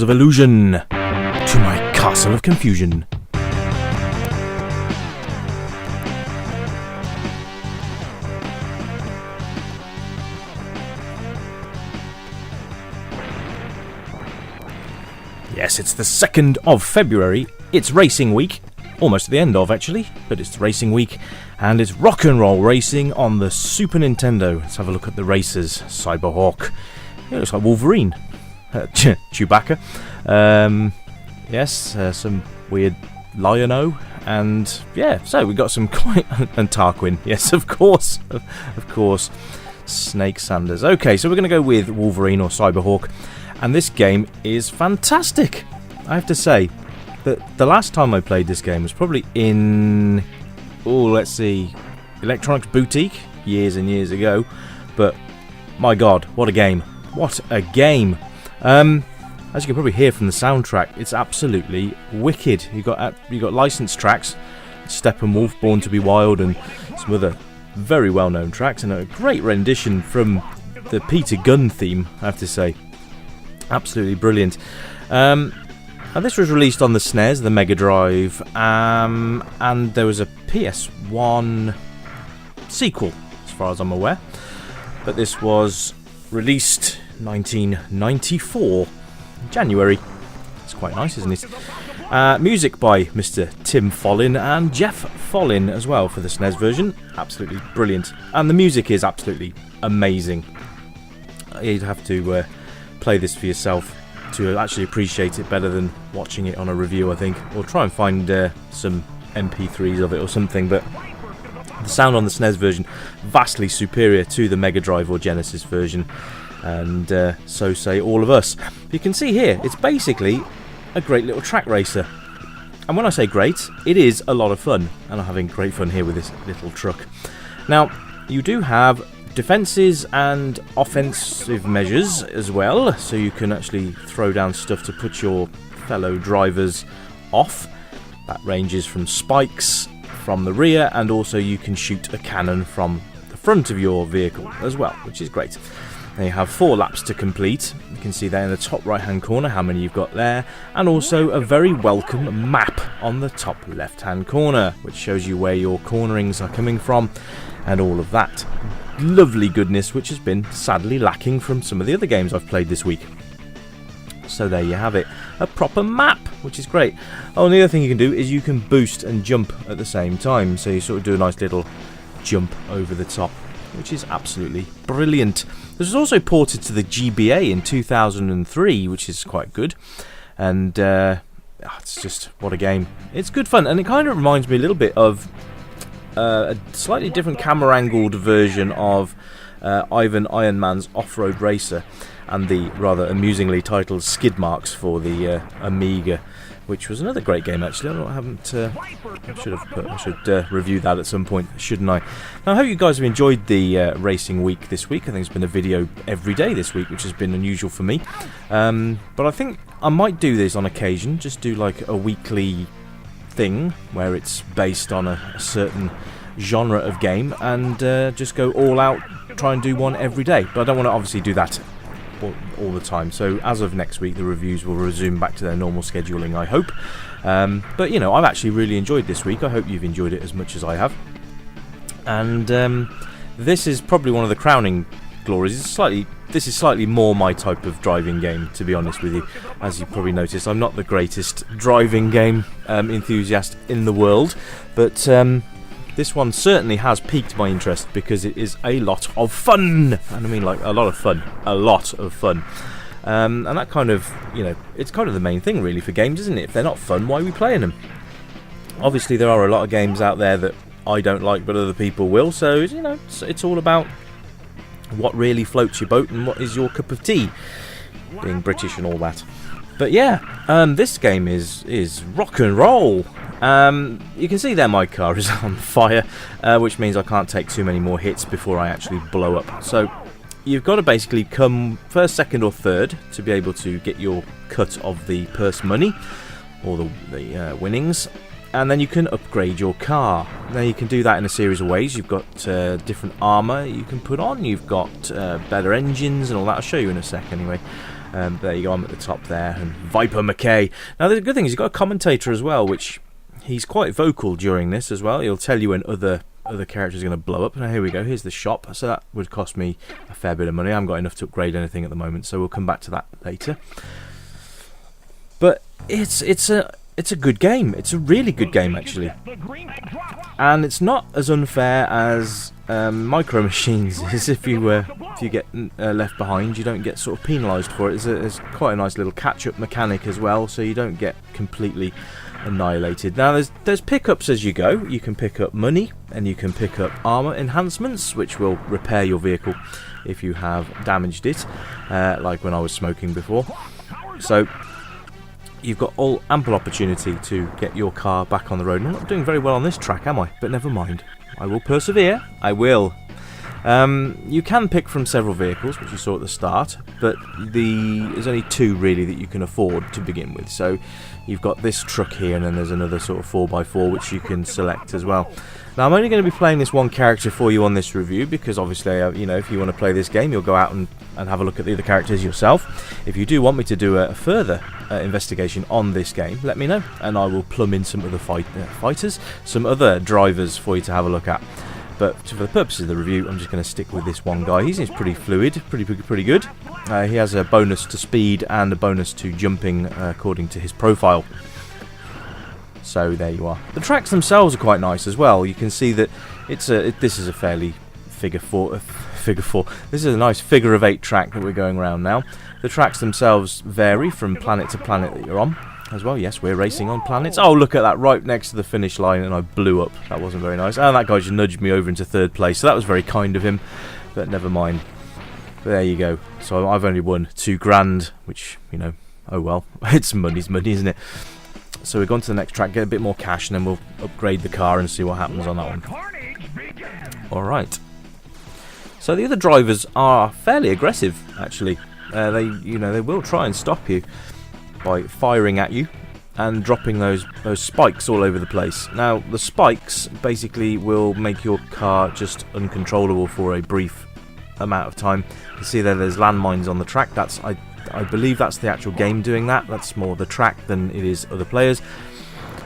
Masters of Illusion to my Castle of Confusion. Yes, it's the 2nd of February. It's racing week. Almost at the end of, actually, but it's racing week, and it's rock and roll racing on the Super Nintendo. Let's have a look at the racers. Cyberhawk. It looks like Wolverine. Chewbacca. Yes, some weird Lion-O. And yeah, so we got some quite... and Tarquin. Yes, of course. Of course. Snake Sanders. Okay, so we're going to go with Wolverine or Cyberhawk. And this game is fantastic, I have to say. The last time I played this game was probably in, let's see, Electronics Boutique, years and years ago. But my God, what a game! What a game! As you can probably hear from the soundtrack, it's absolutely wicked. You got licensed tracks, Steppenwolf, Born to Be Wild, and some other very well-known tracks, and a great rendition from the Peter Gunn theme, I have to say. Absolutely brilliant. And this was released on the SNES, the Mega Drive, and there was a PS1 sequel, as far as I'm aware. But this was released 1994, January. It's quite nice, isn't it? Music by Mr. Tim Follin and Jeff Follin as well for the SNES version. Absolutely brilliant. And the music is absolutely amazing. You'd have to play this for yourself to actually appreciate it better than watching it on a review, I think, or try and find some MP3s of it or something. But the sound on the SNES version vastly superior to the Mega Drive or Genesis version, and so say all of us. You can see here it's basically a great little track racer, and when I say great, it is a lot of fun, and I'm having great fun here with this little truck. Now you do have defences and offensive measures as well, so you can actually throw down stuff to put your fellow drivers off. That ranges from spikes from the rear, and also you can shoot a cannon from the front of your vehicle as well, which is great. Then you have 4 laps to complete. You can see there in the top right hand corner how many you've got there, and also a very welcome map on the top left hand corner, which shows you where your cornerings are coming from and all of that lovely goodness, which has been sadly lacking from some of the other games I've played this week. So there you have it, a proper map, which is great. Oh, and the other thing you can do is you can boost and jump at the same time, so you sort of do a nice little jump over the top, which is absolutely brilliant. This was also ported to the GBA in 2003, which is quite good, and it's just, what a game. It's good fun, and it kind of reminds me a little bit of a slightly different camera-angled version of Ivan Iron Man's Off-Road Racer, and the rather amusingly titled Skid Marks for the Amiga, which was another great game actually. I should review that at some point, shouldn't I? Now, I hope you guys have enjoyed the racing week this week. I think it's been a video every day this week, which has been unusual for me. But I think I might do this on occasion, just do like a weekly thing where it's based on a certain genre of game, and just go all out, try and do one every day. But I don't want to obviously do that all the time, so as of next week the reviews will resume back to their normal scheduling, I hope. But you know, I've actually really enjoyed this week. I hope you've enjoyed it as much as I have, and this is probably one of the crowning glories. This is slightly more my type of driving game, to be honest with you. As you probably noticed, I'm not the greatest driving game enthusiast in the world, but this one certainly has piqued my interest because it is a lot of fun, and I mean like a lot of fun, and that kind of, you know, it's kind of the main thing really for games, isn't it? If they're not fun, why are we playing them? Obviously there are a lot of games out there that I don't like but other people will, so you know, it's all about what really floats your boat and what is your cup of tea, being British and all that. But yeah, this game is rock and roll. You can see there my car is on fire, which means I can't take too many more hits before I actually blow up. So you've got to basically come first, second or third to be able to get your cut of the purse money or the winnings, and then you can upgrade your car. Now you can do that in a series of ways. You've got different armour you can put on, you've got better engines and all that. I'll show you in a sec anyway. There you go, I'm at the top there, and Viper McKay. Now the good thing is you've got a commentator as well, which he's quite vocal during this as well. He'll tell you when other characters are going to blow up. Now here we go, here's the shop, so that would cost me a fair bit of money. I haven't got enough to upgrade anything at the moment, so we'll come back to that later. But it's a good game. It's a really good game, actually. And it's not as unfair as Micro Machines is. If you get left behind, you don't get sort of penalised for it. It's quite a nice little catch-up mechanic as well, so you don't get completely annihilated. Now there's pickups as you go. You can pick up money, and you can pick up armour enhancements, which will repair your vehicle if you have damaged it, like when I was smoking before. So you've got ample opportunity to get your car back on the road. I'm not doing very well on this track, am I? But never mind. I will persevere. I will. You can pick from several vehicles, which you saw at the start, but there's only 2 really that you can afford to begin with. So you've got this truck here, and then there's another sort of 4x4 which you can select as well. Now I'm only going to be playing this one character for you on this review, because obviously, you know, if you want to play this game, you'll go out and have a look at the other characters yourself. If you do want me to do a further investigation on this game, let me know, and I will plumb in some other fighters, some other drivers for you to have a look at. But for the purposes of the review, I'm just going to stick with this one guy. He's pretty fluid, pretty good. He has a bonus to speed and a bonus to jumping according to his profile. So there you are. The tracks themselves are quite nice as well. You can see that this is a fairly figure four. This is a nice figure of 8 track that we're going around now. The tracks themselves vary from planet to planet that you're on as well. Yes, we're racing on planets. Oh, look at that, right next to the finish line, and I blew up. That wasn't very nice. And that guy just nudged me over into 3rd place, so that was very kind of him, but never mind. But there you go. So I've only won 2 grand, which, you know, oh well. It's money, isn't it? So we're going to the next track, get a bit more cash, and then we'll upgrade the car and see what happens on that one. Alright. So the other drivers are fairly aggressive, actually. They will try and stop you by firing at you and dropping those spikes all over the place. Now, the spikes basically will make your car just uncontrollable for a brief amount of time. You can see there's landmines on the track. I believe that's the actual game doing that. That's more the track than it is other players.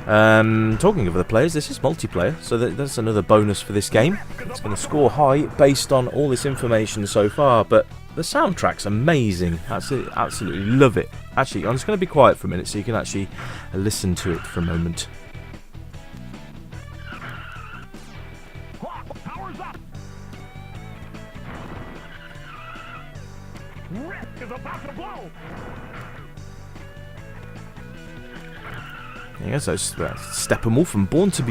Talking of other players, this is multiplayer, so that's another bonus for this game. It's going to score high based on all this information so far, but the soundtrack's amazing. Absolutely love it. Actually, I'm just going to be quiet for a minute so you can actually listen to it for a moment. Yeah, so Steppenwolf and Born to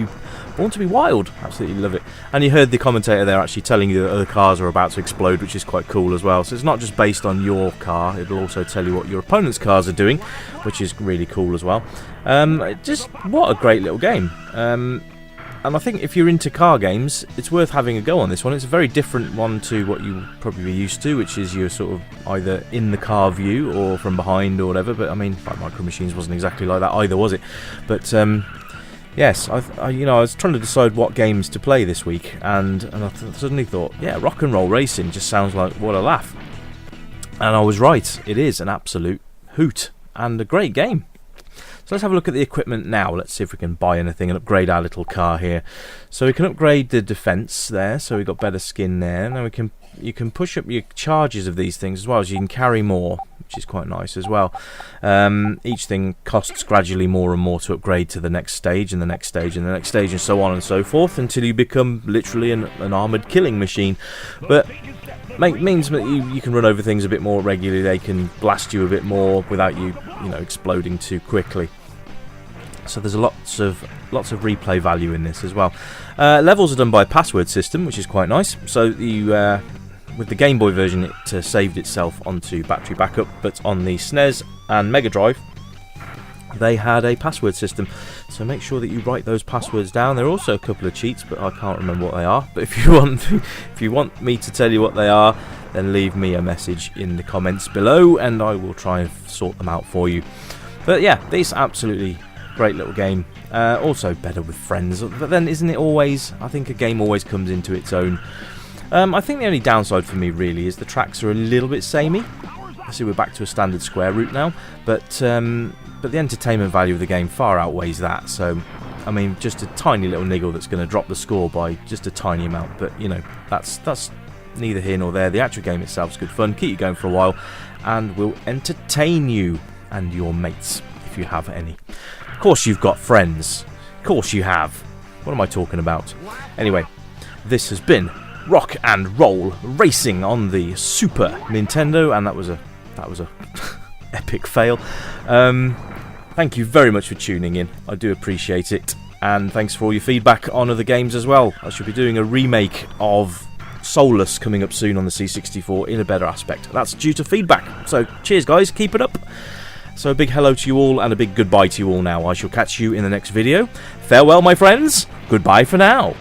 be Wild. Absolutely love it. And you heard the commentator there actually telling you that other cars are about to explode, which is quite cool as well. So it's not just based on your car, it'll also tell you what your opponent's cars are doing, which is really cool as well. Just what a great little game. And I think if you're into car games, it's worth having a go on this one. It's a very different one to what you probably be used to, which is you're sort of either in the car view or from behind or whatever. But I mean, like Micro Machines wasn't exactly like that either, was it? But yes, I was trying to decide what games to play this week, and I suddenly thought, yeah, Rock and Roll Racing just sounds like what a laugh. And I was right. It is an absolute hoot and a great game. So let's have a look at the equipment now. Let's see if we can buy anything and upgrade our little car here. So we can upgrade the defense there, so we've got better skin there. Now you can push up your charges of these things as well, so you can carry more, which is quite nice as well. Each thing costs gradually more and more to upgrade to the next stage and the next stage and the next stage and so on and so forth until you become literally an armoured killing machine. But means that you can run over things a bit more regularly. They can blast you a bit more without you exploding too quickly. So there's lots of replay value in this as well. Levels are done by a password system, which is quite nice. So with the Game Boy version, it saved itself onto battery backup, but on the SNES and Mega Drive, they had a password system. So make sure that you write those passwords down. There are also a couple of cheats, but I can't remember what they are. But if you want me to tell you what they are, then leave me a message in the comments below, and I will try and sort them out for you. But yeah, this absolutely great little game. Also better with friends, but then isn't it always, I think a game always comes into its own. I think the only downside for me really is the tracks are a little bit samey. I see we're back to a standard square root now, but the entertainment value of the game far outweighs that. So, I mean, just a tiny little niggle that's going to drop the score by just a tiny amount. But you know, that's neither here nor there. The actual game itself is good fun, keep you going for a while, and will entertain you and your mates if you have any. Of course, you've got friends. Of course, you have. What am I talking about? Anyway, this has been Rock and Roll Racing on the Super Nintendo, and that was a epic fail. Thank you very much for tuning in. I do appreciate it, and thanks for all your feedback on other games as well. I should be doing a remake of Soulless coming up soon on the C64 in a better aspect. That's due to feedback. So cheers guys, keep it up. So a big hello to you all and a big goodbye to you all now. I shall catch you in the next video. Farewell my friends, goodbye for now.